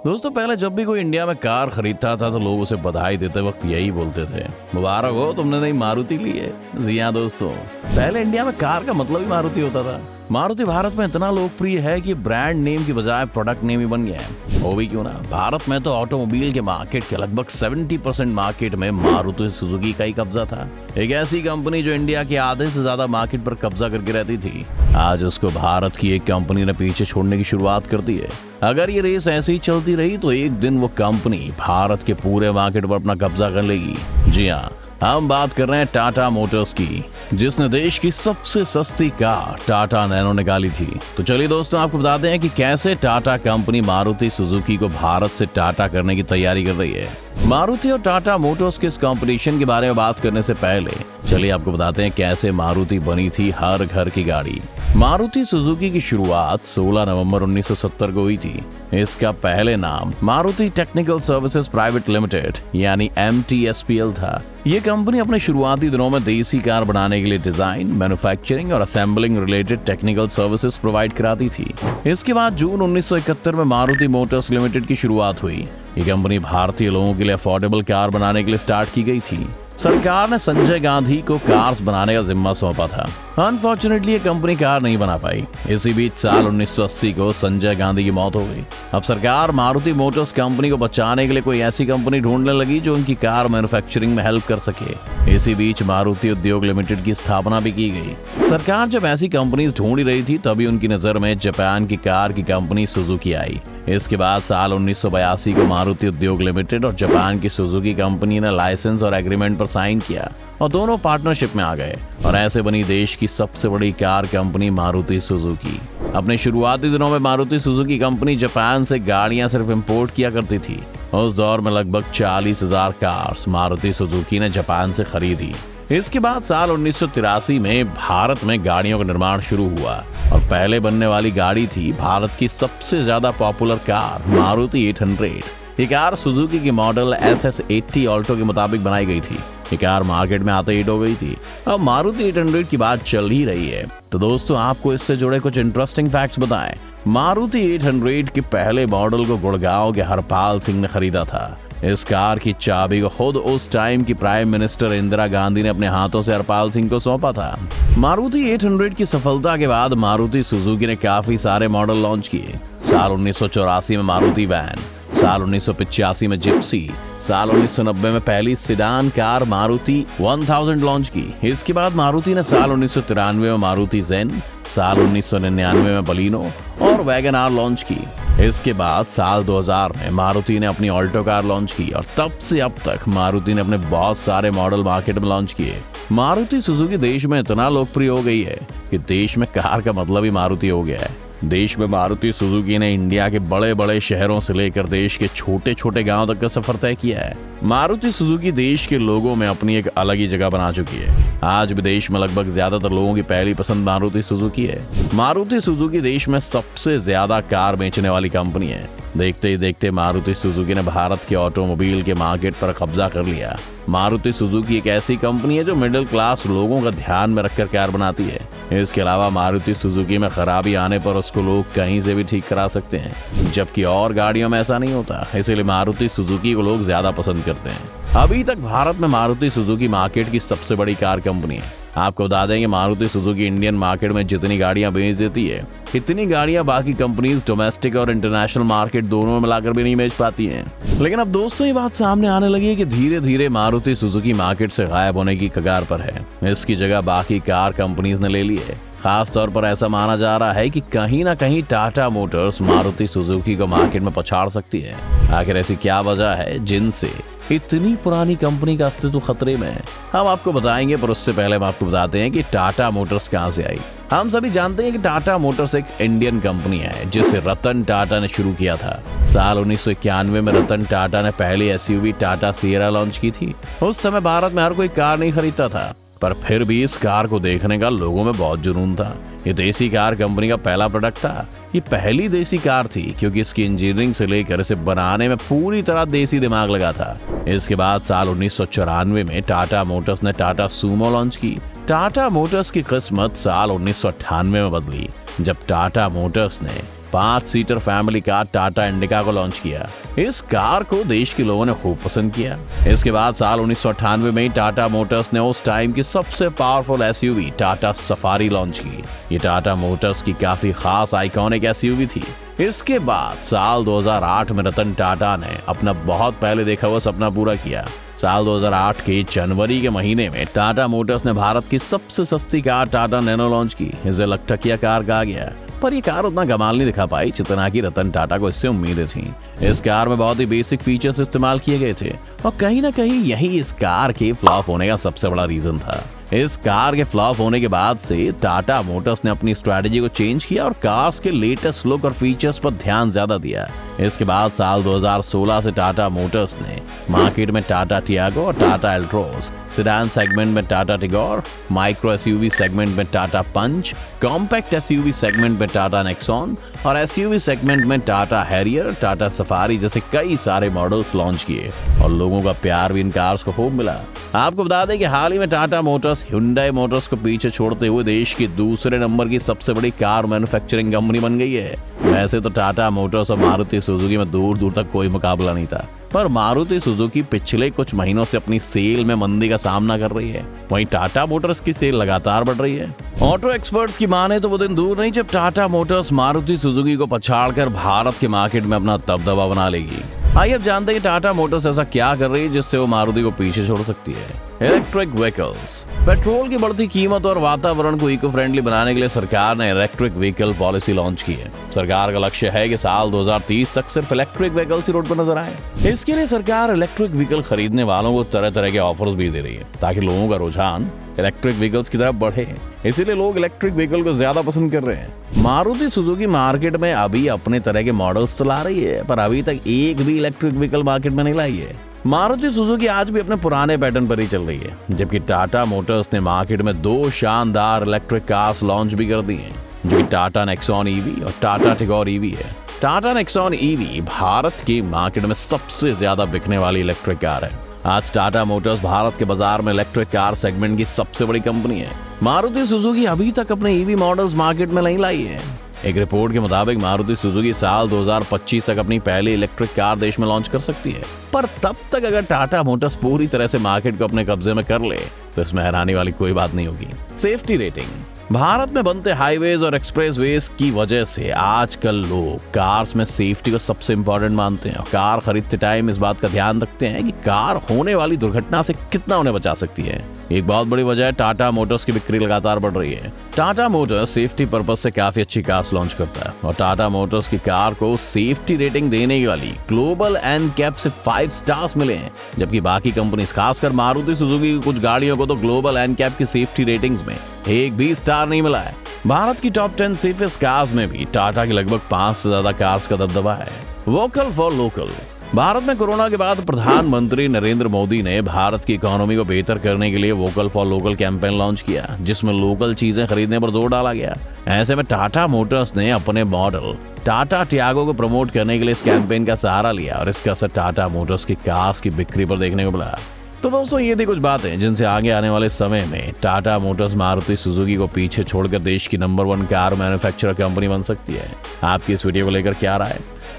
दोस्तों पहले जब भी कोई इंडिया में कार खरीदता था तो लोग उसे बधाई देते वक्त यही बोलते थे, मुबारक हो तुमने नई मारुति ली है। जी हाँ दोस्तों, पहले इंडिया में कार का मतलब ही मारुति होता था। मारुति भारत में इतना लोकप्रिय है कि ब्रांड नेम की बजाय प्रोडक्ट नेम ही बन गया है। वो भी क्यों ना, भारत में तो ऑटोमोबाइल के मार्केट के लगभग 70% मार्केट में मारुति सुजुकी का ही कब्जा था। एक ऐसी कंपनी जो इंडिया के आधे से ज्यादा मार्केट पर कब्जा करके रहती थी, आज उसको भारत की एक कंपनी ने पीछे छोड़ने की शुरुआत कर दी है। अगर ये रेस ऐसी ही चलती रही तो एक दिन वो कंपनी भारत के पूरे मार्केट पर अपना कब्जा कर लेगी। जी हाँ, हम बात कर रहे हैं टाटा मोटर्स की, जिसने देश की सबसे सस्ती कार टाटा नैनो निकाली थी। तो चलिए दोस्तों, आपको बताते हैं कि कैसे टाटा कंपनी मारुति सुजुकी को भारत से टाटा करने की तैयारी कर रही है। मारुति और टाटा मोटर्स के इस कंपटीशन के बारे में बात करने से पहले चलिए आपको बताते हैं कैसे मारुति बनी थी हर घर की गाड़ी। मारुति सुजुकी की शुरुआत 16 नवंबर 1970 को हुई थी। इसका पहले नाम Maruti technical services private limited यानी MTSPL था। ये कंपनी अपने शुरुआती दिनों में देसी कार बनाने के लिए डिजाइन, मैन्युफैक्चरिंग और assembling related technical services provide कराती थी। इसके बाद जून 1971 में मारुति मोटर्स लिमिटेड की शुरुआत हुई। ये कंपनी भारतीय लोगों के लिए अफोर्डेबल कार बनाने के लिए स्टार्ट की गई थी। सरकार ने संजय गांधी को कार्स बनाने का जिम्मा सौंपा था। अनफॉर्चुनेटली ये कंपनी कार नहीं बना पाई। इसी बीच साल 1980 को संजय गांधी की मौत हो गई। अब सरकार मारुति मोटर्स कंपनी को बचाने के लिए कोई ऐसी कंपनी ढूंढने लगी जो उनकी कार मैन्युफैक्चरिंग में हेल्प कर सके। इसी बीच मारुति उद्योग लिमिटेड की स्थापना भी की गई। सरकार जब ऐसी कंपनीज ढूंढ रही थी तभी उनकी नजर में जापान की कार की कंपनी सुजुकी आई। इसके बाद साल 1982 को मारुति उद्योग लिमिटेड और जापान की सुजुकी कंपनी ने लाइसेंस और एग्रीमेंट पर साइन किया और दोनों पार्टनरशिप में आ गए और ऐसे बनी देश की सबसे बड़ी कार कंपनी मारुति सुजुकी। अपने शुरुआती दिनों में मारुति सुजुकी कंपनी जापान से गाड़ियां सिर्फ इंपोर्ट किया करती थी। उस दौर में लगभग 40,000 कार्स मारुति सुजुकी ने जापान से खरीदी। इसके बाद साल 1983 में भारत में गाड़ियों का निर्माण शुरू हुआ और पहले बनने वाली गाड़ी थी भारत की सबसे ज्यादा पॉपुलर कार मारुति 800। ये कार सुजुकी की मॉडल SS80 ऑल्टो के मुताबिक बनाई गई थी। ये कार मार्केट में आते हिट हो गई थी। अब मारुति 800 की बात चल ही रही है तो दोस्तों आपको इससे जुड़े कुछ इंटरेस्टिंग फैक्ट्स बताएं। मारुति 800 के पहले मॉडल को गुड़गांव के हरपाल सिंह ने खरीदा था। इस कार की चाबी को खुद उस टाइम की प्राइम मिनिस्टर इंदिरा गांधी ने अपने हाथों से हरपाल सिंह को सौंपा था। मारुति 800 की सफलता के बाद मारुति सुजुकी ने काफी सारे मॉडल लॉन्च किए। साल 1984 में मारुति वैन, साल 1985 में जिप्सी, साल 1990 में पहली सिडान कार मारुति 1000 लॉन्च की। इसके बाद मारुति ने साल 1993 में मारुति जेन, साल 1999 में बलिनो और वैगन आर लॉन्च की। इसके बाद साल 2000 में मारुति ने अपनी ऑल्टो कार लॉन्च की और तब से अब तक मारुति ने अपने बहुत सारे मॉडल मार्केट में लॉन्च किए। मारुति सुजुकी देश में इतना लोकप्रिय हो गई है कि देश में कार का मतलब ही मारुति हो गया है। देश में मारुति सुजुकी ने इंडिया के बड़े बड़े शहरों से लेकर देश के छोटे छोटे गांव तक का सफर तय किया है। मारुति सुजुकी देश के लोगों में अपनी एक अलग ही जगह बना चुकी है। आज भी देश में लगभग ज्यादातर लोगों की पहली पसंद मारुति सुजुकी है। मारुति सुजुकी देश में सबसे ज्यादा कार बेचने वाली कंपनी है। देखते ही देखते मारुति सुजुकी ने भारत के ऑटोमोबाइल के मार्केट पर कब्जा कर लिया। मारुति सुजुकी एक ऐसी कंपनी है जो मिडिल क्लास लोगों का ध्यान में रखकर कार बनाती है। इसके अलावा मारुति सुजुकी में खराबी आने पर उसको लोग कहीं से भी ठीक करा सकते हैं, जबकि और गाड़ियों में ऐसा नहीं होता। इसीलिए मारुति सुजुकी को लोग ज्यादा पसंद करते हैं। अभी तक भारत में मारुति सुजुकी मार्केट की सबसे बड़ी कार कंपनी है। आपको बता दें कि मारुति सुजुकी इंडियन मार्केट में जितनी गाड़ियां बेच देती है, इतनी गाड़ियां बाकी कंपनीज डोमेस्टिक और इंटरनेशनल मार्केट दोनों में मिलाकर भी नहीं बेच पाती हैं। लेकिन अब दोस्तों ये बात सामने आने लगी है कि धीरे धीरे मारुति सुजुकी मार्केट से गायब होने की कगार पर है। इसकी जगह बाकी कार कंपनीज ने ले ली है। खास तौर पर ऐसा माना जा रहा है कि कहीं ना कहीं टाटा मोटर्स मारुति सुजुकी को मार्केट में पछाड़ सकती है। आखिर ऐसी क्या वजह है जिनसे इतनी पुरानी कंपनी का अस्तित्व खतरे में है, हम आपको बताएंगे। पर उससे पहले हम आपको बताते हैं कि टाटा मोटर्स कहां से आई। हम सभी जानते हैं कि टाटा मोटर्स एक इंडियन कंपनी है जिसे रतन टाटा ने शुरू किया था। साल 1991 में रतन टाटा ने पहली SUV टाटा सिएरा लॉन्च की थी। उस समय भारत में हर कोई कार नहीं खरीदता था, पर फिर भी इस कार को देखने का लोगों में बहुत जुनून था। ये देसी कार कंपनी का पहला प्रोडक्ट था। ये पहली देसी कार थी क्योंकि इसकी इंजीनियरिंग से लेकर इसे बनाने में पूरी तरह देसी दिमाग लगा था। इसके बाद साल 1994 में टाटा मोटर्स ने टाटा सूमो लॉन्च की। टाटा मोटर्स की किस्मत साल 1998 में बदली जब टाटा मोटर्स ने 5 seater family car Tata indica को लॉन्च किया। इस कार को देश के लोगों ने खूब पसंद किया। इसके बाद साल 1998 में टाटा मोटर्स ने उस टाइम की सबसे powerful SUV Tata safari launch की। ये टाटा मोटर्स की काफी खास आइकॉनिक एसयूवी थी। इसके बाद साल 2008 में रतन टाटा ने अपना बहुत पहले देखा हुआ सपना पूरा किया। साल 2008 के जनवरी के महीने में टाटा मोटर्स ने भारत की सबसे सस्ती कार टाटा नैनो लॉन्च की। इसे लखटकिया कार कहा गया, पर यह कार उतना कमाल नहीं दिखा पाई जितना कि रतन टाटा को इससे उम्मीदें थी। इस कार में बहुत ही बेसिक फीचर्स इस्तेमाल किए गए थे और कहीं ना कहीं यही इस कार के फ्लॉप होने का सबसे बड़ा रीजन था। इस कार के फ्लॉप होने के बाद से टाटा मोटर्स ने अपनी स्ट्रैटेजी को चेंज किया और कार्स के लेटेस्ट लुक और फीचर्स पर ध्यान ज्यादा दिया। इसके बाद साल 2016 से टाटा मोटर्स ने मार्केट में टाटा टियागो और टाटा एल्ट्रोस, सेडान सेगमेंट में Tata Tigor, micro SUV segment में टाटा पंच, कॉम्पैक्ट एसयूवी सेगमेंट में टाटा नेक्सॉन और एसयूवी सेगमेंट में टाटा हैरियर, टाटा सफारी जैसे कई सारे मॉडल्स लॉन्च किए और लोगों का प्यार भी इन कार्स को खूब मिला। आपको बता दें कि हाल ही में टाटा मोटर्स हुंडई मोटर्स को पीछे छोड़ते हुए देश की दूसरे नंबर की सबसे बड़ी कार मैन्युफैक्चरिंग कंपनी बन गई है। वैसे तो टाटा मोटर्स और मारुति सुजुकी में दूर दूर तक कोई मुकाबला नहीं था, पर मारुति सुजुकी पिछले कुछ महीनों से अपनी सेल में मंदी का सामना कर रही है, वहीं टाटा मोटर्स की सेल लगातार बढ़ रही है। ऑटो एक्सपर्ट्स की माने तो वो दिन दूर नहीं जब टाटा मोटर्स मारुति सुजुकी को पछाड़कर भारत के मार्केट में अपना दबदबा बना लेगी। आइए अब जानते हैं टाटा मोटर्स ऐसा क्या कर रही है जिससे वो मारुति को पीछे छोड़ सकती है। Electric vehicles. पेट्रोल की बढ़ती कीमत और वातावरण को इको फ्रेंडली बनाने के लिए सरकार ने इलेक्ट्रिक व्हीकल पॉलिसी लॉन्च की है। सरकार का लक्ष्य है कि साल 2030 तक सिर्फ इलेक्ट्रिक व्हीकल्स ही रोड पर नजर आए। इसके लिए सरकार इलेक्ट्रिक व्हीकल खरीदने वालों को तरह तरह के ऑफर्स भी दे रही है ताकि लोगों का रुझान इलेक्ट्रिक व्हीकल्स की तरफ बढ़े। इसीलिए लोग इलेक्ट्रिक व्हीकल को ज्यादा पसंद कर रहे हैं। मारुति सुजुकी मार्केट में अभी अपने तरह के मॉडल्स तो ला रही है, पर अभी तक एक भी इलेक्ट्रिक व्हीकल मार्केट में नहीं लाई है। मारुति सुजुकी आज भी अपने पुराने पैटर्न पर ही चल रही है, जबकि टाटा मोटर्स ने मार्केट में 2 शानदार इलेक्ट्रिक कार्स लॉन्च भी कर दी हैं, जो कि टाटा नेक्सॉन ईवी और टाटा टिगोर ईवी है। टाटा नेक्सॉन ईवी भारत की मार्केट में सबसे ज्यादा बिकने वाली इलेक्ट्रिक कार है। आज टाटा मोटर्स भारत के बाजार में इलेक्ट्रिक कार सेगमेंट की सबसे बड़ी कंपनी है। मारुति सुजुकी अभी तक अपने ईवी मॉडल्स मार्केट में नहीं लाई है। एक रिपोर्ट के मुताबिक मारुति सुजुकी साल 2025 तक अपनी पहली इलेक्ट्रिक कार देश में लॉन्च कर सकती है, पर तब तक अगर टाटा मोटर्स पूरी तरह से मार्केट को अपने कब्जे में कर ले तो इसमें हैरानी वाली कोई बात नहीं होगी। Safety rating. भारत में बनते हाईवेज और एक्सप्रेसवेज की वजह से आजकल लोग कार्स में सेफ्टी को सबसे इंपॉर्टेंट मानते हैं और कार खरीदते टाइम इस बात का ध्यान रखते हैं कि कार होने वाली दुर्घटना से कितना उन्हें बचा सकती है। एक बहुत बड़ी वजह है टाटा मोटर्स की बिक्री लगातार बढ़ रही है। टाटा मोटर्स सेफ्टी पर्पस से काफी अच्छी कार्स लॉन्च करता है और टाटा मोटर्स की कार को सेफ्टी रेटिंग देने वाली ग्लोबल एनकैप से 5 स्टार्स मिले हैं, जबकि बाकी कंपनी खासकर मारुति सुजुकी की कुछ गाड़ियों को तो ग्लोबल एनकैप की सेफ्टी रेटिंग्स में एक भी स्टार नहीं मिला है। भारत की टॉप 10 सेफेस्ट कार्स में भी टाटा की लगभग 5 से ज्यादा कार्स का दबदबा है। Vocal for local. भारत में कोरोना के बाद प्रधानमंत्री नरेंद्र मोदी ने भारत की इकोनॉमी को बेहतर करने के लिए vocal for local campaign launch किया, जिसमें लोकल चीजें खरीदने पर जोर डाला गया। ऐसे में टाटा मोटर्स ने अपने मॉडल टाटा टियागो को प्रमोट करने के लिए इस कैंपेन का सहारा लिया और इसका असर टाटा मोटर्स की कार्स की बिक्री पर देखने को मिला। तो दोस्तों, ये थी कुछ बातें जिनसे आगे आने वाले समय में टाटा मोटर्स मारुति सुजुकी को पीछे छोड़कर देश की नंबर 1 कार मैन्युफैक्चरर कंपनी बन सकती है। आपकी इस वीडियो को लेकर क्या राय?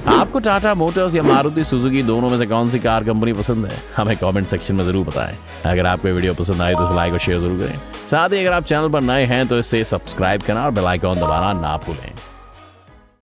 आपको टाटा मोटर्स या मारुति सुजुकी दोनों में से कौन सी कार कंपनी पसंद है? हमें कमेंट सेक्शन में जरूर बताएं। अगर आपको वीडियो पसंद आए तो लाइक और शेयर जरूर करें। साथ ही अगर आप चैनल पर नए हैं तो इसे सब्सक्राइब करना और बेल आइकॉन दबाना ना भूलें।